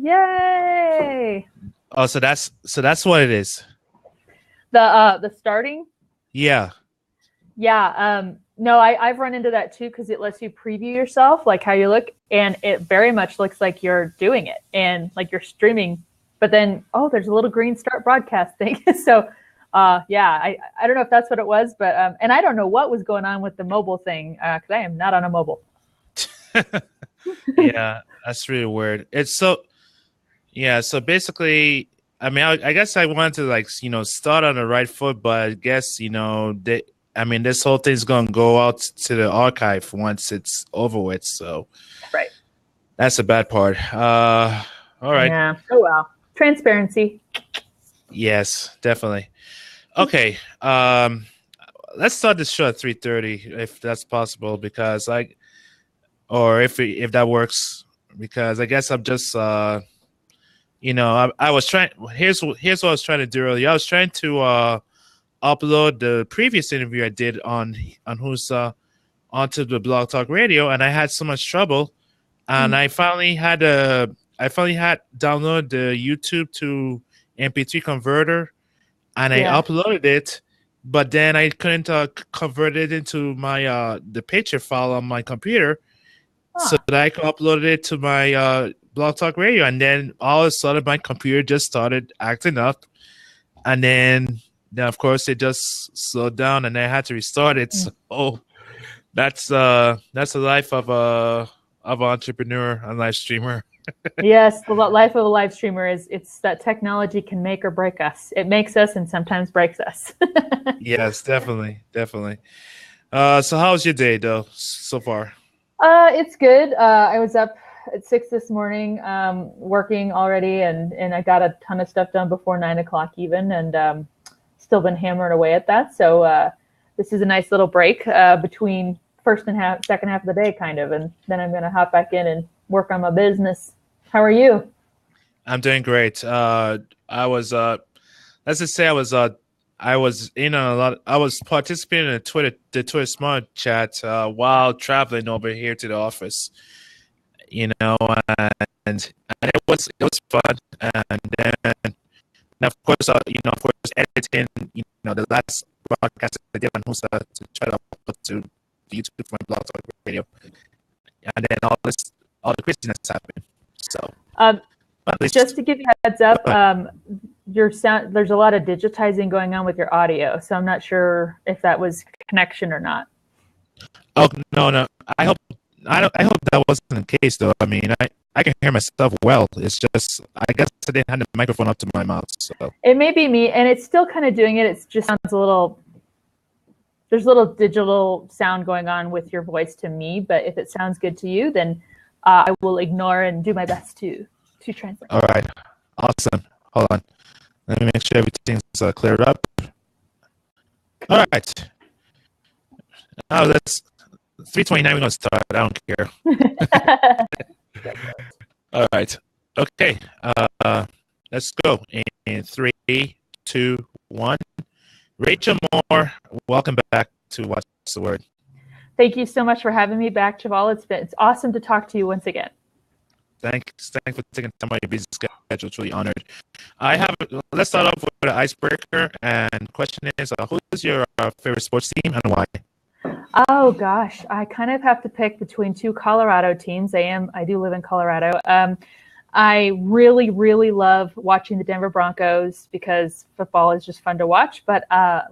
Yay! Oh, so that's what it is. The starting. Yeah. Yeah. No, I've run into that too because it lets you preview yourself, like how you look, and it very much looks like you're doing it and like you're streaming. But then, there's a little green start broadcast thing. So, yeah, I don't know if that's what it was, but and I don't know what was going on with the mobile thing because I am not on a mobile. Yeah, that's really weird. It's so, yeah. So basically, I mean, I guess I wanted to start on the right foot, but I guess this whole thing's gonna go out to the archive once it's over with. So, right, that's the bad part. All right. Yeah. Oh well. Transparency. Yes, definitely. Okay. Let's start this show at 3:30 if that's possible, because or if that works, because I guess I'm just I was trying. Here's what I was trying to do earlier. I was trying to upload the previous interview I did on Who's onto the Blog Talk Radio, and I had so much trouble, and I finally had downloaded the YouTube to MP3 converter, and I uploaded it, but then I couldn't convert it into my the picture file on my computer, so that I could upload it to my Blog Talk Radio, and then all of a sudden my computer just started acting up, and then of course it just slowed down, and I had to restart it. So that's the life of an entrepreneur and live streamer. Yes, the life of a live streamer it's that technology can make or break us. It makes us and sometimes breaks us. Yes, definitely. So how's your day though so far? It's good. I was up at 6 this morning, working already, and I got a ton of stuff done before 9 o'clock even, and still been hammering away at that. So this is a nice little break between second half of the day, kind of, and then I'm going to hop back in and work on my business. How are you? I'm doing great. I was let's just say I was in on a lot. I was participating in the Twitter Smart chat while traveling over here to the office. And it was fun. And then of course editing the last broadcast I did on Husa to try to upload to YouTube for my Blog Talk Radio, and then all the craziness happened. So just to give you a heads up, your sound, there's a lot of digitizing going on with your audio, so I'm not sure if that was connection or not. Oh no! I hope that wasn't the case though. I mean, I can hear myself well. It's just I guess I didn't have the microphone up to my mouth. So it may be me, and it's still kind of doing it. It just sounds a little. There's a little digital sound going on with your voice to me, but if it sounds good to you, then I will ignore and do my best to translate. All right, awesome. Hold on, let me make sure everything's cleared up. All right, now let's 3:29. We're gonna start. I don't care. All right, okay. Let's go in 3, 2, 1. Rachel Moore, welcome back to What's the Word. Thank you so much for having me back, Chaval. It's awesome to talk to you once again. Thanks for taking time out of your busy schedule. Truly honored. Let's start off with an icebreaker, and question is, who's your favorite sports team and why? Oh gosh, I kind of have to pick between two Colorado teams. I do live in Colorado. I really, really love watching the Denver Broncos because football is just fun to watch. But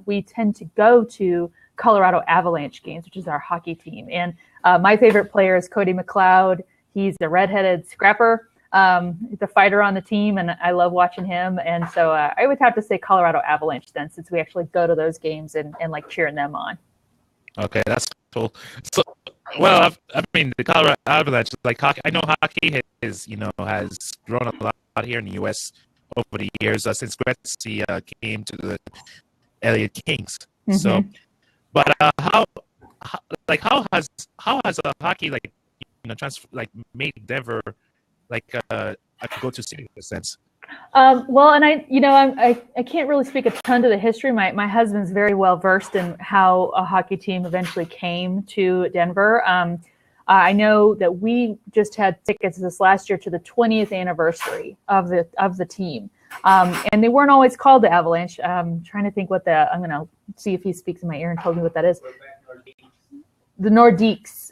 we tend to go to Colorado Avalanche games, which is our hockey team. And my favorite player is Cody McLeod. He's a redheaded scrapper. He's a fighter on the team, and I love watching him. And so I would have to say Colorado Avalanche then, since we actually go to those games and like cheering them on. Okay, that's cool. So, well, I mean, the Colorado Avalanche, like hockey, I know hockey has grown a lot here in the U.S. over the years since Gretzky came to the LA Kings. Mm-hmm. So, but how has hockey made Denver a go-to city in a sense? Well, and I can't really speak a ton to the history. My husband's very well versed in how a hockey team eventually came to Denver. I know that we just had tickets this last year to the 20th anniversary of the team. And they weren't always called the Avalanche. I'm trying to think I'm going to see if he speaks in my ear and told me what that is. The Nordiques.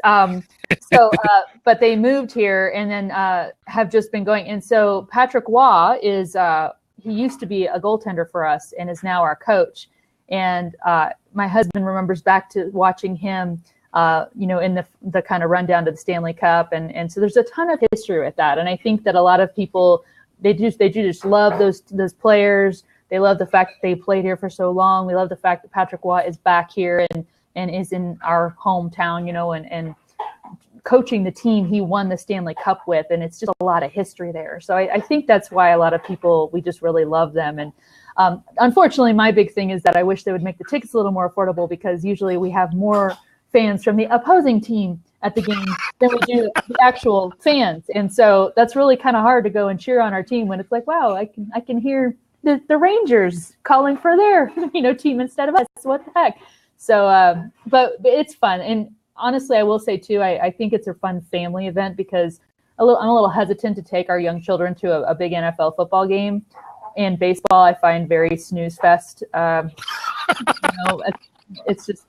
But they moved here and then have just been going. And so Patrick Waugh he used to be a goaltender for us and is now our coach. And my husband remembers back to watching him, in the kind of rundown to the Stanley Cup. And so there's a ton of history with that. And I think that a lot of people, they just love those players. They love the fact that they played here for so long. We love the fact that Patrick Waugh is back here and is in our hometown, and coaching the team he won the Stanley Cup with. And it's just a lot of history there. So I think that's why a lot of people, we just really love them. And unfortunately, my big thing is that I wish they would make the tickets a little more affordable, because usually we have more fans from the opposing team at the game than we do the actual fans. And so that's really kind of hard to go and cheer on our team when it's like, wow, I can hear the Rangers calling for their team instead of us. What the heck? So, but it's fun. And honestly, I will say too, I think it's a fun family event, because I'm a little hesitant to take our young children to a big NFL football game. And baseball, I find very snooze fest. It's just,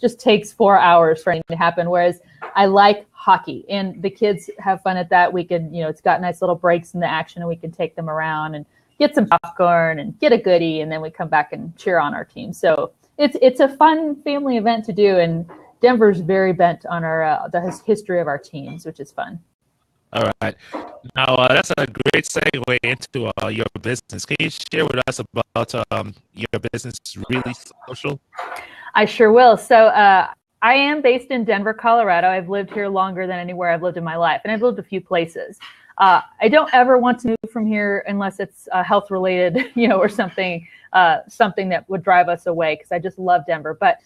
just takes 4 hours for anything to happen. Whereas I like hockey, and the kids have fun at that. We can, it's got nice little breaks in the action, and we can take them around and get some popcorn and get a goodie, and then we come back and cheer on our team. So it's a fun family event to do, and Denver's very bent on the history of our teams, which is fun. All right. Now, that's a great segue into your business. Can you share with us about your business, Really Social? I sure will. So I am based in Denver, Colorado. I've lived here longer than anywhere I've lived in my life, and I've lived a few places. I don't ever want to move from here unless it's health related, or something that would drive us away, because I just love Denver. But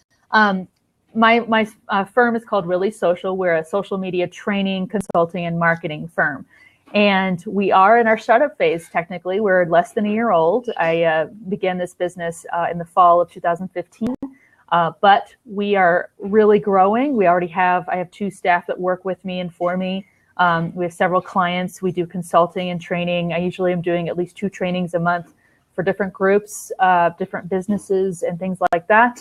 my firm is called Really Social. We're a social media training, consulting, and marketing firm. And we are in our startup phase, technically. We're less than a year old. I began this business in the fall of 2015. But we are really growing. I have 2 staff that work with me and for me. We have several clients. We do consulting and training. I usually am doing at least 2 trainings a month for different groups, different businesses, and things like that.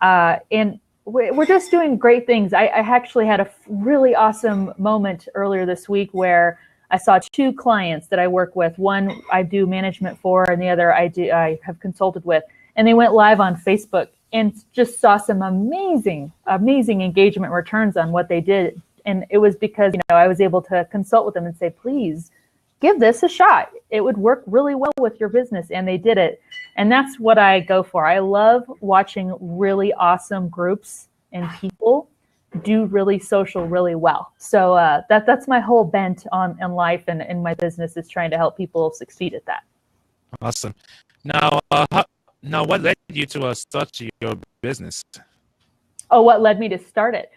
And we're just doing great things. I actually had a really awesome moment earlier this week where I saw 2 clients that I work with. One I do management for, and the other I have consulted with. And they went live on Facebook and just saw some amazing engagement returns on what they did. And it was because, I was able to consult with them and say, please give this a shot. It would work really well with your business. And they did it. And that's what I go for. I love watching really awesome groups and people do Really Social really well. So that's my whole bent in life and in my business, is trying to help people succeed at that. Awesome. Now, what led you to start your business? Oh, what led me to start it?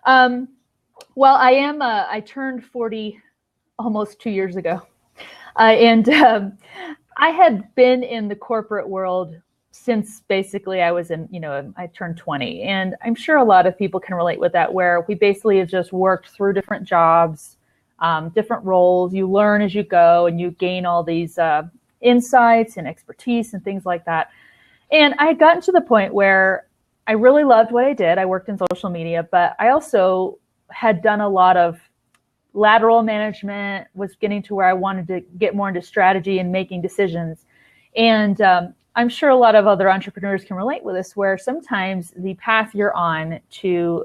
Well, I turned 40 almost 2 years ago. And I had been in the corporate world since basically I was I turned 20. And I'm sure a lot of people can relate with that, where we basically have just worked through different jobs, different roles. You learn as you go, and you gain all these insights and expertise and things like that. And I had gotten to the point where I really loved what I did. I worked in social media, but I also had done a lot of lateral management, was getting to where I wanted to get more into strategy and making decisions. And I'm sure a lot of other entrepreneurs can relate with this, where sometimes the path you're on to